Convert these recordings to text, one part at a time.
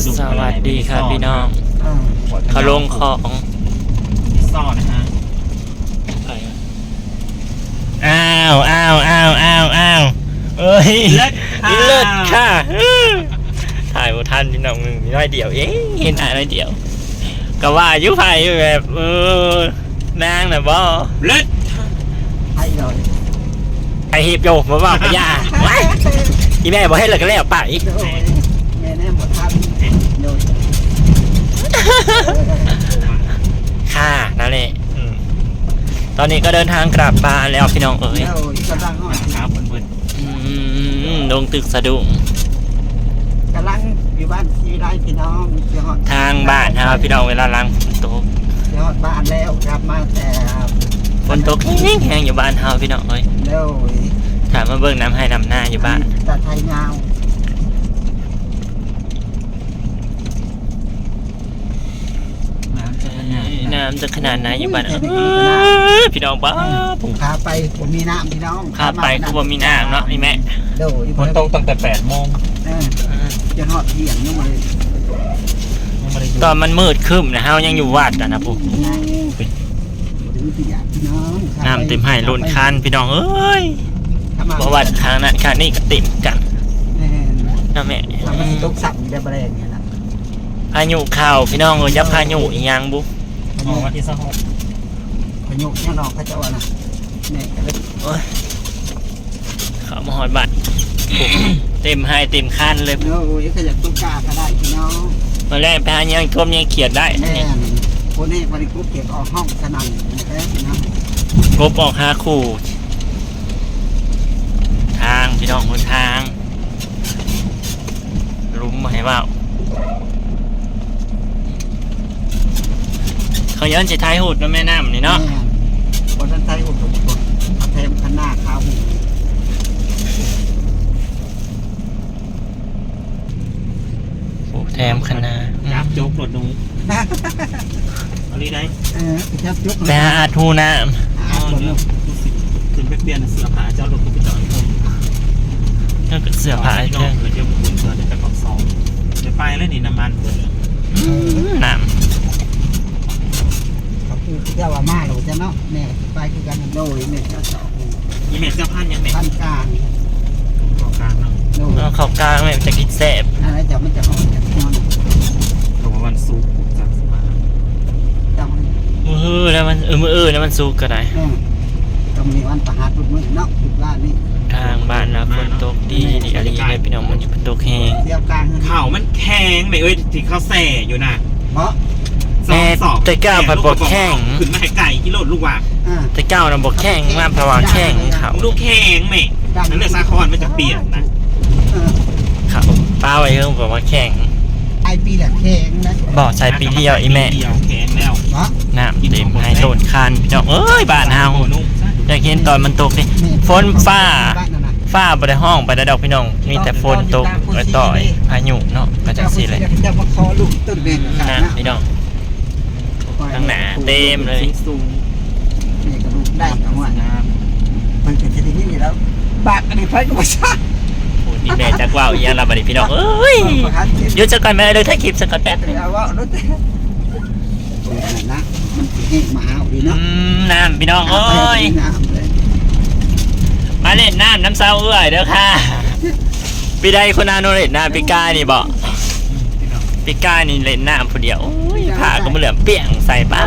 สวัสดีครับพี่น้องเขาลงของซ่อนนะฮะอ้าวเอ้ยเลิศค่ะถ่ายบนทันพี่น้องมึงน้อยเดียวเองเห็นน้อยเดียวก็ว่ายุไผ่แบบนางน่ะบ่เลิศไอ้เลยไอหีบโยมาว่าพญาอีแม่บอกให้เลิกกันแล้วไปแม่แน่หมดทันโดนค่ะนั่นแหละตอนนี้ก็เดินทางกลับบ้านแล้วพี่น้องเอ๋ยกำลังครับเพื่อนลงตึกสะดุ้งกำลังอยู่บ้านที่ไรพี่น้องทางบ้านครับพี่น้องเวลาล้างฝนตกยอดบ้านแล้วกลับมาแต่ฝนตกแห้งอยู่บ้านเฮาพี่น้องเอ้ยเร็วถามมาเบิ่งน้ำให้น้ำหน้าอยู่บ้านตัดไทยเงาน้ำจะขนาดไหนอยู่บ้านพี่น้องป้าผมพาไปผมมีน้ำพี่น้องพาไปคือผมมีน้ำเนาะนี่แม่ฝนตกตั้งแต่8 โมงจะทอดเที่ยงยังไงตอนมันมืดคึ้มนะเฮายังอยู่วัดนะปุ๊น้ำเต็มให้ล้นคันพี่น้องเอ้ยประวัติทางนั้นทางนี้ก็เต็มกันนะแม่ตกสับได้แรงเนี่ยนะพายุข่าวพี่น้องเอ้ยยับพายุอีหยังบุ๊วันที่26พายุเนี่ยน้องเขาจะว่านะแม่ก็เลยเขามาหอดบัตรเต็มให้เต็มคันเลยโอ้ยขยันตุ๊กตาก็ได้พี่น้องมาแรกไปหายังกลมยังเขียดได้แม่คนนี้บริกุ๊บเก็บออกห้องสนั่นนะครับกบออกหาคู่ทางพี่น้องบนทางลุ้มมาให้ว่าเขาย้อนจะท้ายหุดแล้วแม่น้ำนี่เนาะคนนั้นใช้หุดเทมขนาดข้าวหมูแถมคณะยับโจ๊กหลดนูอันนี้ได้ไปหาอาทูน้ำถึงไปเปลี่ยนเสื้อผ้าเจ้ารถกูไปจอดก็เสื้อผ้าเจ้าเดี๋ยวบุญเสือจะไปกอกสองจะไปแล้วนี่น้ำมันเปิดน้ำเขาคือเจ้าว่ามาหรือเจ้าเนาะแม่ไปคือกันโดยแม่เจ้าสองยี่เม็ดเจ้าพันยังไงพันกลางขอกลางเนาะเขากลางแม่จะกินแซ่บอะไรจะมันจะออกจากนอนลงวันซุกจากสมาแล้วมันแล้วมันซุกก็ได้ต้องมีวันประหารทุกมื้อเนาะทุกบ้านนี่ทางบ้านนะฝนตกดีอะไรเลยพี่น้องมันฝนตกแห้งเดียวกลางข่าวมันแข็งเลยที่เขาแส่อยู่นะเพราะแต่ก้าวผัดบดแข้งขึ้นมาไก่กิโลลูกว่าแต่ก้าวนะบดแข้งมาผวาแข้งเขาลูกแข้งแม่นั่นเรื่องซาคอนมันจะเปลี่ยนนะเขาป้าไว้เพิ่งบอกว่าแข้งไอปีละแข้งนะบอกใช้ปีเดียวอีแม่แข้งแล้วน้ำเต็มให้โดนคันพี่น้องเอ้ยบ้านเฮาอยากเห็นตอนมันตกดิฝนฟ้าบริห้องไปได้ดอกพี่น้องมีแต่ฝนตกแล้วต่อยพายุเนาะก็จะสิเลยนะพี่น้องทั้งหนาเต็มเลยได้ทั้งวันมันเป็นชนิดนี้แล้วบาทอันนี้ไฟก็ไม่ใช่อีแม่จักว่าวอีอะไรบ้างพี่น้องเอ้ยยุดสักก่อนแม่เลยถ่ายคลิปสักก่อนแป๊บนะมันแห้งมาเอาดีเนาะน้ำพี่น้องเอ้ยมาเล่นน้ำเศร้าเอ้ยเด้อค่ะปีใดคนนาโนเล่นน้ำปีกานี่บอกปีกานี่เล่นน้ำคนเดียวผ่าก็มาเหลือเปี่ยงใส่ป้า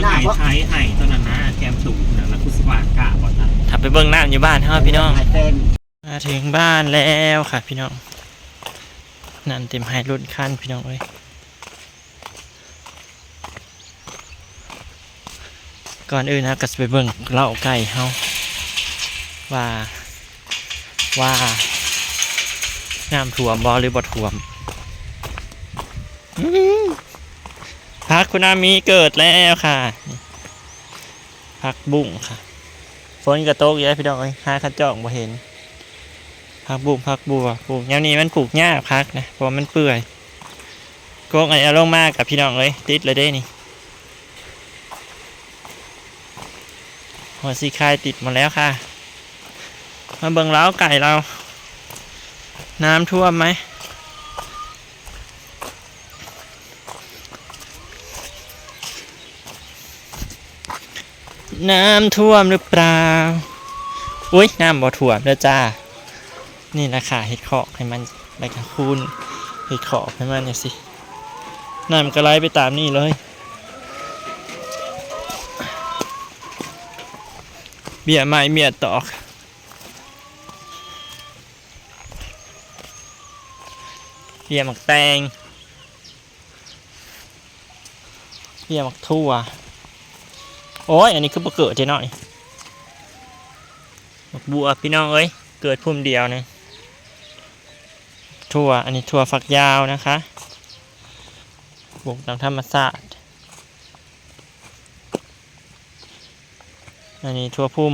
ไทยตอนนั้นนะแกมสูงนะแล้วกุศลกะก่อนนะถ้าไปเบิ่งน้ำอยู่บ้านเฮาพี่น้องมาถึงบ้านแล้วค่ะพี่น้องน้ำเต็มให้ล้นคันพี่น้องเอ้ยก่อนอื่นนะก็จะไปเบิ่งเล่าไก่เฮาว่าน้ำท่วมบ่หรือบ่ท่วมพักคุณอามีเกิดแล้วค่ะพักบุ้งค่ะฝนกระตกเยอะพี่น้องหาขัดจ่องบ่เห็นพักบุ้งพักบัวปลูกแนวนี้มันปลูกยากพักนะเพราะมันเปื่อยโกงอะไรเอาลงมากกับพี่น้องเลยติดเลยได้นี่หัวซีคายติดหมดแล้วค่ะมาเบิ่งเล้าไก่เราน้ำท่วมไหม น้ำท่วมหรือเปล่าอุ้ยน้ำบ่ท่วมเด้อจ้านี่ราคาเห็ดขอกให้มันไปกับคูณเห็ดขอกให้มันเนี่ยสิน้ำก็ไหลไปตามนี่เลยเบี้ยไม้เบี้ยตอกเบี้ยหมักแตงเบี้ยหมักทั่วโอ้ยอันนี้คือบ่เกิดเจ๊หน่อยหมักบัวพี่น้องเอ้ยเกิดพุ่มเดียวเนี่ยทั่วอันนี้ทั่วฝักยาวนะคะปลูกตามธรรมชาติอันนี้ทั่วพุ่ม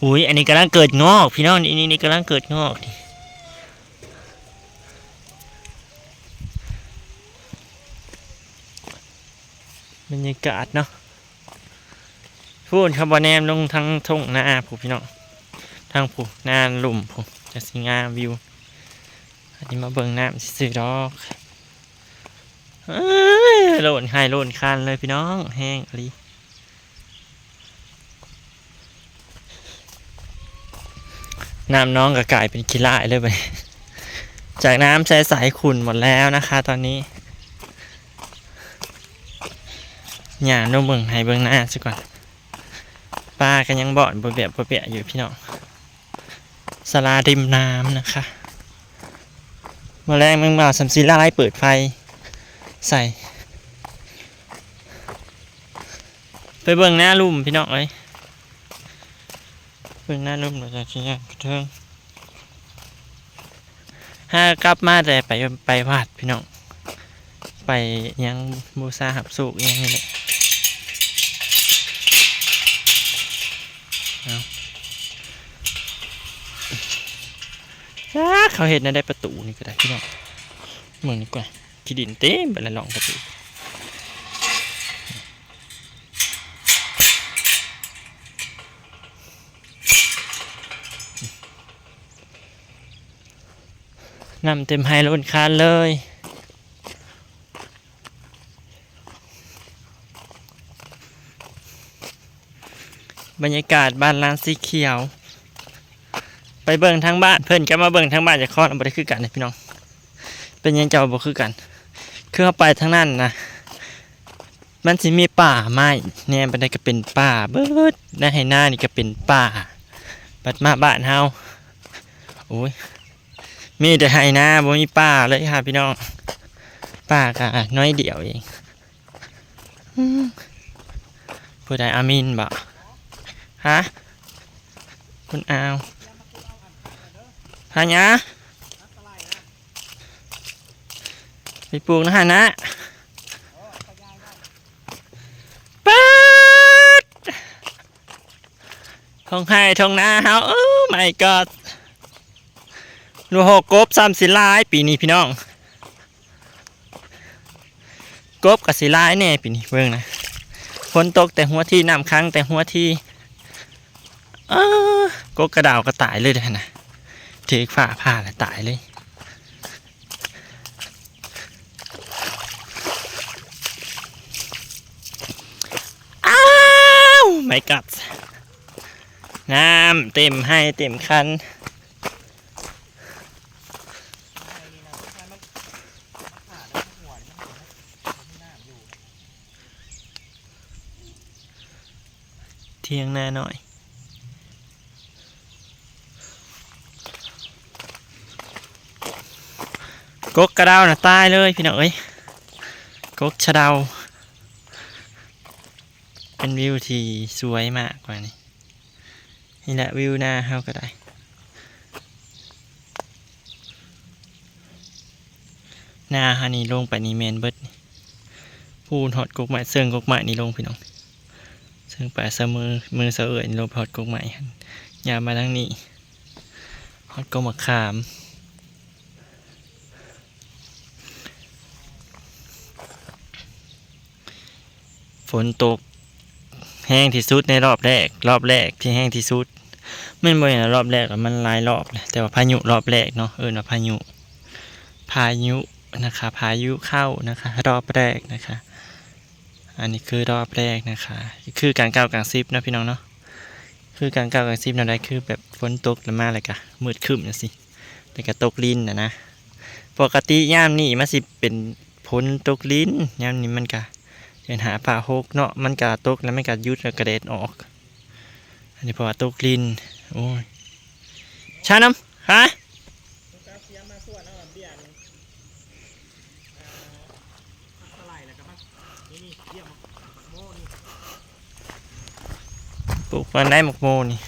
อุ้ยอันนี้กำลังเกิดงอกพี่น้องนี่กำลังเกิดงอกนี่บรรยากาศเนาะพูดคำว่าแนมลงทั้งทุ่งนาผู้พี่น้องทางผู้นาหลุมผู้จะสิงามวิวอันนี้มาเบิ่งน้ำซื่อๆดอกโหล่นไห้โหล่นคันเลยพี่น้องแห้งอะไรน้ำน้องก็กลายเป็นขี้ร่ายเลยไปจากน้ำใสๆขุ่นหมดแล้วนะคะตอนนี้อย่าโน้มเบิ่งให้เบิ่งหน้าซะก่อนปลากันยังบ่อนบ่เปียอยู่พี่น้องศาลาริมน้ำนะคะเมื่อแรงมึงมาสัมศิลาไล่เปิดไฟใส่ไปเบิ่งหน้าลุ่มพี่น้องเอ้ยเบิ่งหน้าลุ่มเราจะชี้กระเทิงถ้ากลับมาแต่ไปวัดพี่น้องไปยังบูชาหับสุกยังนี่แหละเขาเห็นนะได้ประตูนี่ก็ได้พี่น้องเมืองนี้กว่าที่ดินเต็มไปแล้วลองประตูนำเต็มไฮโลนคานเลยบรรยากาศบ้านลานสีเขียวไปเบิ่งทางบ้านเพื่อนก็มาเบิ่งทางบ้านจะคลอดบ่ได้คือกันนะพี่น้องเป็นยังเจ้าบ่คือกันคือเข้าไปทางนั้นนะมันสิมีป่าไม้แนมไปได้ก็เป็นป่าเบิดหน้าให้หน้านี่ก็เป็นป่าบัดมาบ้านเฮาโอ้ยมีแต่ให้หน้าบ่มีป่าเลยค่ะพี่น้องป่าก็น้อยเดียวเองผู้ใดอามินบ่ฮะคุณอาวฮะเนี่ยไปปลูกนะฮะนะป๊าดทองไห้ทองนาเฮาโอ้ my god ลูกหกกบ3 สิลายปีนี้พี่น้องกบกับสิลายแน่ปีนี้เบิ่งนะฝนตกแต่หัวที่น้ำค้างแต่หัวที่กบกระดาวก็ตายเลยนะถือฝ่าผ่าแล้วตายเลยอ้าวไม่กัดน้ำเต็มให้เต็มคันเที่ยงหน้าหน่อยกกกระดาวน่ะตายเลยพี่น้องเอ้ยกกชะดาวเป็นวิวที่สวยมากกว่านี้นี่แหละวิวหน้าเฮาก็ได้หน้าฮานี่ลงไปนี่แมนเบิดพูนหอดกกใหม่เสื่องกกใหม่นี่ลงพี่น้องเสื่องไปเสมือเสเอ่ยลงหอดกกใหม่อย่ามาทางนี้หอดกกมะขามฝนตกแห้งที่สุดในรอบแรกที่แห้งที่สุดมันบ่อย่างรอบแรกแล้วมันหลายรอบเลยแต่ว่าพายุรอบแรกเนาะว่าพายุนะคะพายุเข้านะคะรอบแรกนะคะ อันนี้คือรอบแรกนะคะคือการก้าวกลางซิปนะพี่น้องเนาะคือการก้าวกลางซิปนั่นได้คือแบบฝนตกแล้วมาอะไรกะมืดครึ้มนะสิแต่ก็ตกลิ้นนะปกติย่ามนี่มันสิเป็นฝนตกลิ้นย่ามนี้มันกะเป็นหาป่าหกเนาะมันกะตกแล้วมันกะยุดแล้วกระเด็ดออกอันนี้เพราะว่าตกลิ้นโอ้ยชาน้ำฮะปลูกมันได้หมกโมนี่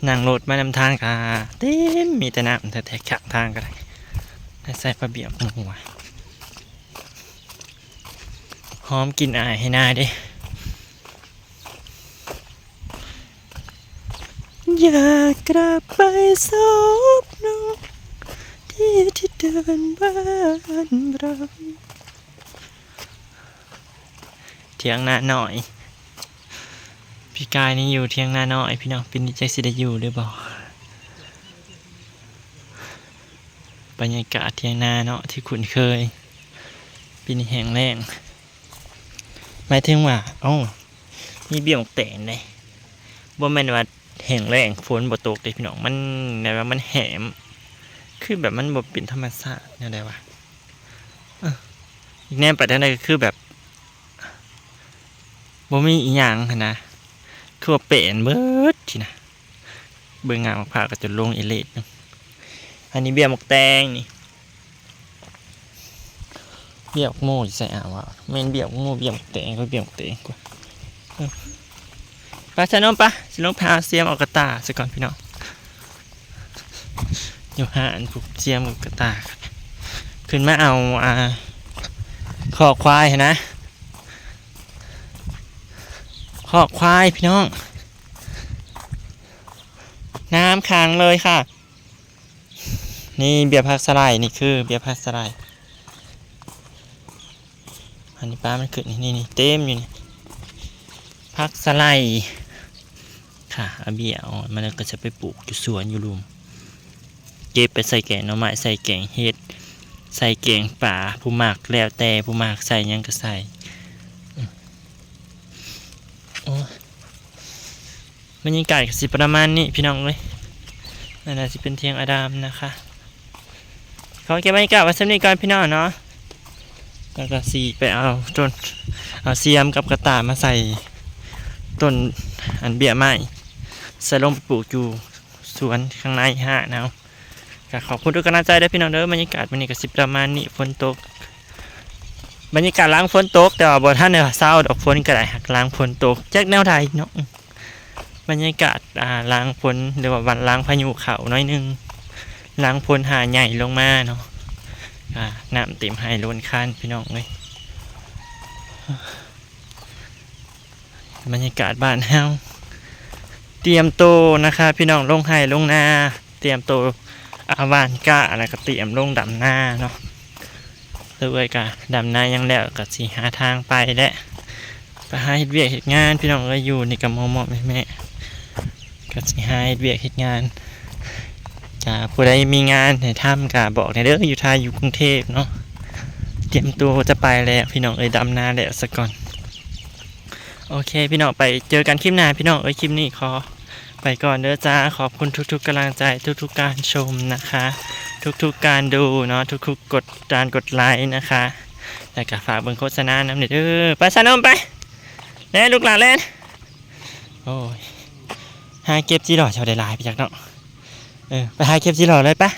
นั่งรถมานำทางกะเต็มมีแต่น้ำแต่แทกขักทางก็ได้ได้ใส่ปลาเบียบหัวหอมกลินอายให้หน้าเด้อยากกลับไปซบน้องที่เดินบ้านเราเที่ยงนาหน่อยพี่กายนี่อยู่เที่ยงนาหน่อยพี่น้องเป็นใจสิได้อยู่หรือเปล่าบรรยากาศเที่ยงนาเนาะที่คุ้นเคยปีนี้แห้งแล้งหมายถึงว่ามีเบี้ยงแต่งเลยบ่แม่นว่าแห้งแล้งฝนบ่ตกเลยพี่น้องมันแบบว่ามันแหมคือแบบมันบ่เป็นธรรมชาติแนวใดวะอีกแนวไปทางใดก็คือแบบบ่มีอีหยังหั้นนะคือว่าเป็นเบิดทีนะเบิ่งงามมากๆก็จะลงอีเลดนึงอันนี้เบี้ยหมกแตงนี่เบี้ยหมกโม่ใส่ว่าแม่นเบี้ยหมกโม่เบี้ยหมกแตงก็เบี้ยหมกแตงกว่าไปชะน้องปะสิลงพาเสียมออกกระตาซะก่อนพี่น้องอยู่หาอันผูกเสียมออกกระตาขึ้นมาเอาคอควายนะคอกควายพี่น้องน้ำขังเลยค่ะนี่เบียร์พักสไลด์นี่คือเบียร์พักสไลด์อันนี้ปลามันขึ้นนี่เต็มอยู่นี่พักสไลด์ค่ะเอาเบียร์มันก็จะไปปลูกอยู่สวนอยู่ลุมเก็บไปใส่แกงหน่อไม้ใส่แกงเห็ดใส่แกงป่าผู้หมักแล้วแต่ผู้หมักใส่ยังก็ใส่บรรยากาศสิประมาณนี้พี่น้องเลยนั่นแหละสิเป็นเทียงอดามนะคะขอเก็บบรรยากาศไว้สักนิดก่อนพี่น้องเนาะแล้วก็สีไปเอาเสียมกับกระต่ายมาใส่ต้นอันเบี้ยไม้ใส่ลงไปปลูกอยู่สวนข้างในนะขอบคุณทุกกำลังใจด้วยพี่น้องเด้อบรรยากาศวันนี้ก็สิประมาณนี้ฝนตกบรรยากาศล้างฝนตกแต่ว่าบ่ท่านเนี่ยเศร้าดอกฝนก็ได้หักล้างฝนตกแจ็คแนวไทยเนาะบรรยากาศล้างฝนหรือว่าวันล้างพายุเขาน้อยนึงล้างฝนหาใหญ่ลงมาเนาะน้ำเต็มให้ล้นคันพี่น้องเลยบรรยากาศบ้านเฮาเตรียมโตนะคะพี่น้องลงไห้ลงนาเตรียมโตอาบ้านกะอะไรก็เตรียมลงดำนาเนาะเลยกะดำนายังแล้วก็สิหาทางไปและไปหาเฮ็ดเวียกเฮ็ดงานพี่น้องก็อยู่นี่กับหมอแม่ก็สิหาเฮ็ดเวียกเฮ็ดงานกะผู้ใดมีงานให้ทำกะบอกในเด้ออยู่ไทยอยู่กรุงเทพเนาะเตรียมตัวจะไปแล้วพี่น้องดำนาแล้วซะก่อนโอเคพี่น้องไปเจอกันคลิปหน้าพี่น้องคลิปนี้ขอไปก่อนเด้อจ้าขอบคุณทุกๆกำลังใจทุกๆการชมนะคะทุกๆการดูเนาะทุกๆกดไลค์นะคะแล้วก็ฝากเบิ่งโฆษณาน้ำเด้อไปซะน้องไปเล่นลูกหลานเล่นโอ้ยหาเก็บจีหล่อชาวได้ลายไปจากเนาะไปหาเก็บจีหล่อเลยปะ